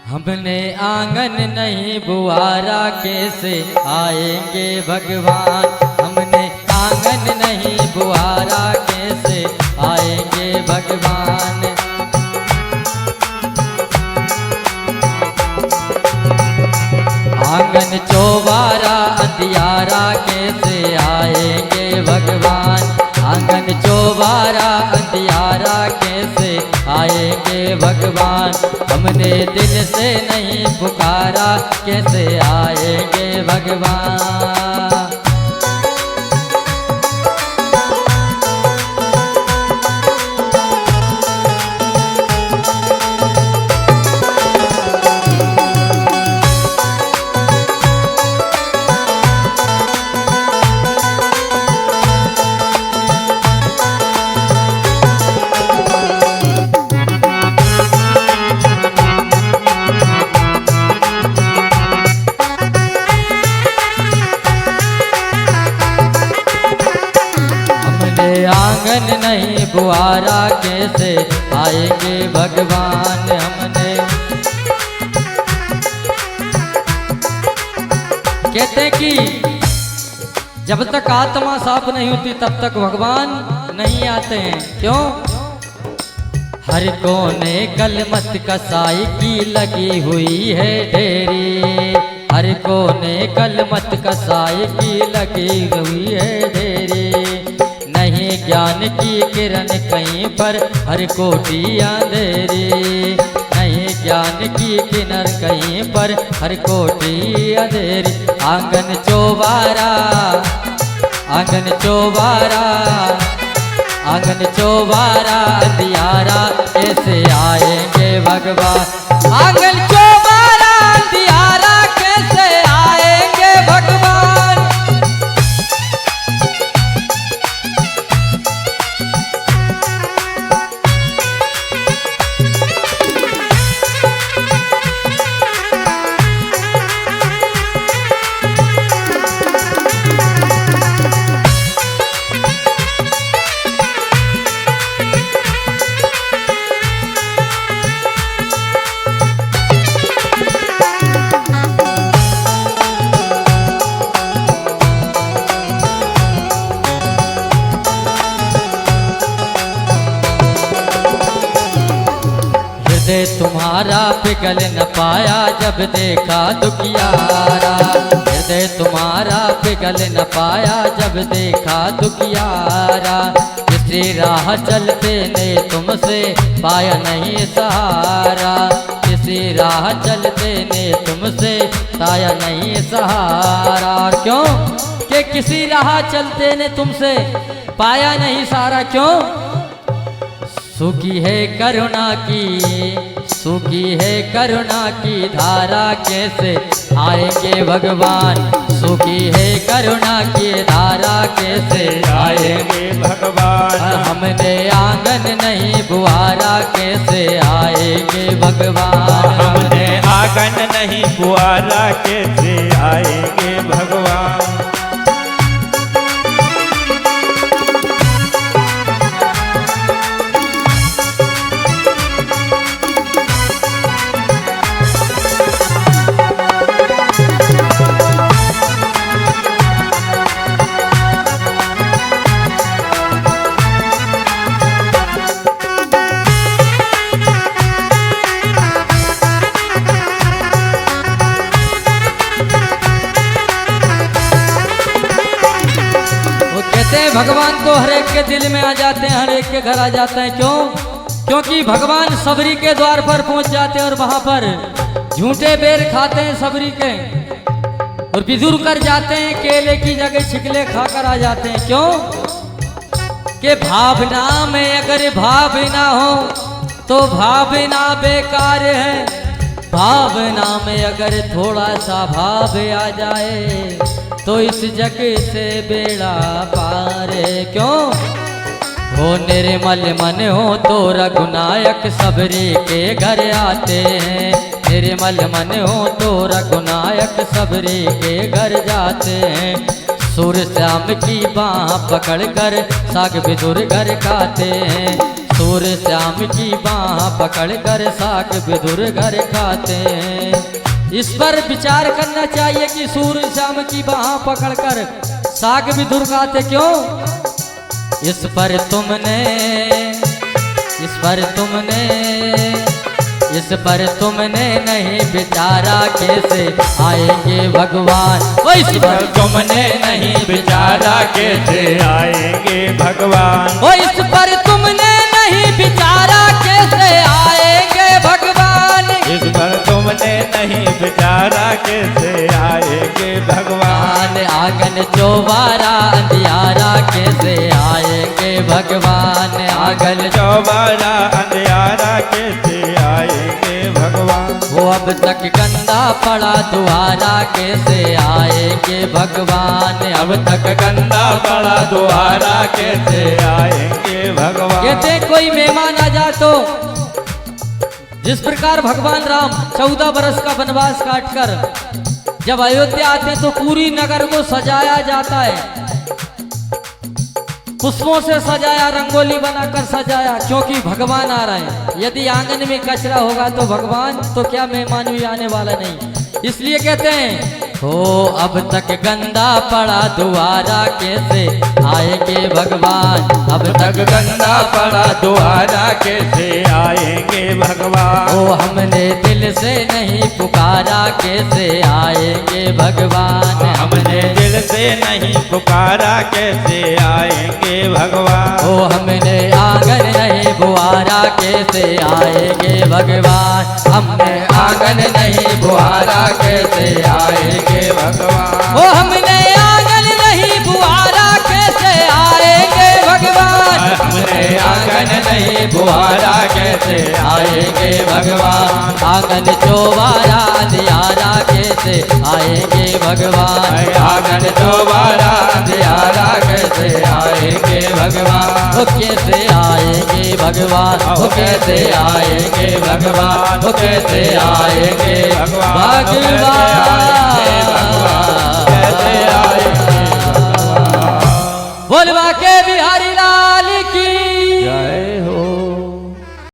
हमने आंगन नहीं बुआरा, कैसे आएंगे भगवान। हमने आंगन नहीं बुआरा, कैसे आएंगे भगवान। आंगन चौबारा अंधियारा, कैसे आएंगे भगवान। आंगन चौबारा अंधियारा, कैसे आएंगे भगवान। हमने दिल से नहीं पुकारा, कैसे आएंगे भगवान। आंगन नहीं बुआरा, कैसे आएंगे भगवान। हमने कहते हैं कि जब तक आत्मा साफ नहीं होती तब तक भगवान नहीं आते हैं। क्यों? हर कोने कलमत कसाई की लगी हुई है ढेरी। हर कोने कलमत कसाई की लगी हुई है ढेरी। नहीं ज्ञान की किरण कहीं पर, हर कोटि अंधेरी। नहीं ज्ञान की किरण कहीं पर, हर कोटि अंधेरी। आंगन चौबारा, आंगन चौबारा, आंगन चौबारा अंधियारा, कैसे आएंगे भगवान। आंगन चौबारा अंधियारा, कैसे आएंगे भगवान। हृदय तुम्हारा पिघल न पाया, जब देखा दुखियारा। हृदय तुम्हारा पिघल न पाया, जब देखा दुखियारा। किसी राह चलते ने तुमसे पाया नहीं सहारा। किसी राह चलते ने तुमसे पाया नहीं सहारा। क्यों? कि किसी राह चलते ने तुमसे पाया नहीं सहारा। क्यों? सूखी है करुणा की, सूखी है करुणा की धारा, कैसे आएंगे भगवान। सूखी है करुणा की धारा, कैसे आएंगे भगवान। हमने आंगन नहीं बुआरा, कैसे आएंगे भगवान। हमने आंगन नहीं बुआरा, कैसे आएंगे भगवान। भगवान तो हर एक के दिल में आ जाते हैं, हर एक के घर आ जाते हैं। क्यों? क्योंकि भगवान सबरी के द्वार पर पहुंच जाते हैं और वहां पर झूठे बेर खाते हैं सबरी के, और विदुर कर जाते हैं। केले की जगह छिकले खाकर आ जाते हैं। क्यों? कि भावना में अगर भावना हो तो भावना बेकार है। भावना में अगर थोड़ा सा भाव आ जाए तो इस जग से बेड़ा पार है। क्यों? हो निर्मल मन हो तो रघुनायक सबरी के घर आते हैं। निर्मल मन हो तो रघुनायक सबरी के घर जाते हैं। सूर श्याम की बाह पकड़कर साग विदुर घर खाते हैं। सूर्य श्याम की बाह पकड़ कर साग विदुर घर खाते हैं। इस पर विचार करना चाहिए कि सूर्य श्याम की बाह पकड़कर साग विदुर खाते क्यों? इस पर तुमने नहीं विचारा कैसे आएंगे भगवान। ओ इस पर तुमने नहीं विचारा कैसे आएंगे भगवान। ओ इस पर तुमने नहीं विचारा कैसे आएंगे भगवान। इस पर तुमने नहीं विचारा कैसे आएंगे भगवान। आंगन चौबारा अंधियारा कैसे आएंगे भगवान। आंगन चौबारा अंधियारा कैसे आएंगे भगवान। वो अब तक गंदा पड़ा द्वारा कैसे आएंगे भगवान। अब तक गंदा पड़ा द्वारा कैसे आएंगे भगवान। कहते कोई मेहमान आ जा तो जिस प्रकार भगवान राम 14 बरस का वनवास काटकर जब अयोध्या आते हैं तो पूरी नगर को सजाया जाता है, पुष्पों से सजाया, रंगोली बनाकर सजाया, क्योंकि भगवान आ रहे हैं। यदि आंगन में कचरा होगा तो भगवान तो क्या मेहमान भी आने वाला नहीं। इसलिए कहते हैं हो अब तक गंदा पड़ा द्वारा कैसे आएंगे भगवान। अब तक गंदा पड़ा द्वारा कैसे आएंगे भगवान। ओ हमने दिल से नहीं पुकारा कैसे आएंगे भगवान। हमने दिल से नहीं पुकारा कैसे आएंगे भगवान। ओ हमने आंगन नहीं बुआरा कैसे आएंगे भगवान। हमने आंगन नहीं बुआरा कैसे आएंगे भगवान। ओ हमने आंगन नहीं बुआरा कैसे आएंगे भगवान। हमने आंगन नहीं बुआरा कैसे आएंगे भगवान। आंगन चौबारा अंधियारा कैसे आएंगे भगवान। आंगन चौबारा अंधियारा कैसे आएंगे भगवान। वो कैसे आएंगे भगवान। वो कैसे आएंगे भगवान। वो कैसे आएंगे भगवान। कैसे आएंगे भगवान। बोलवा के बिहारी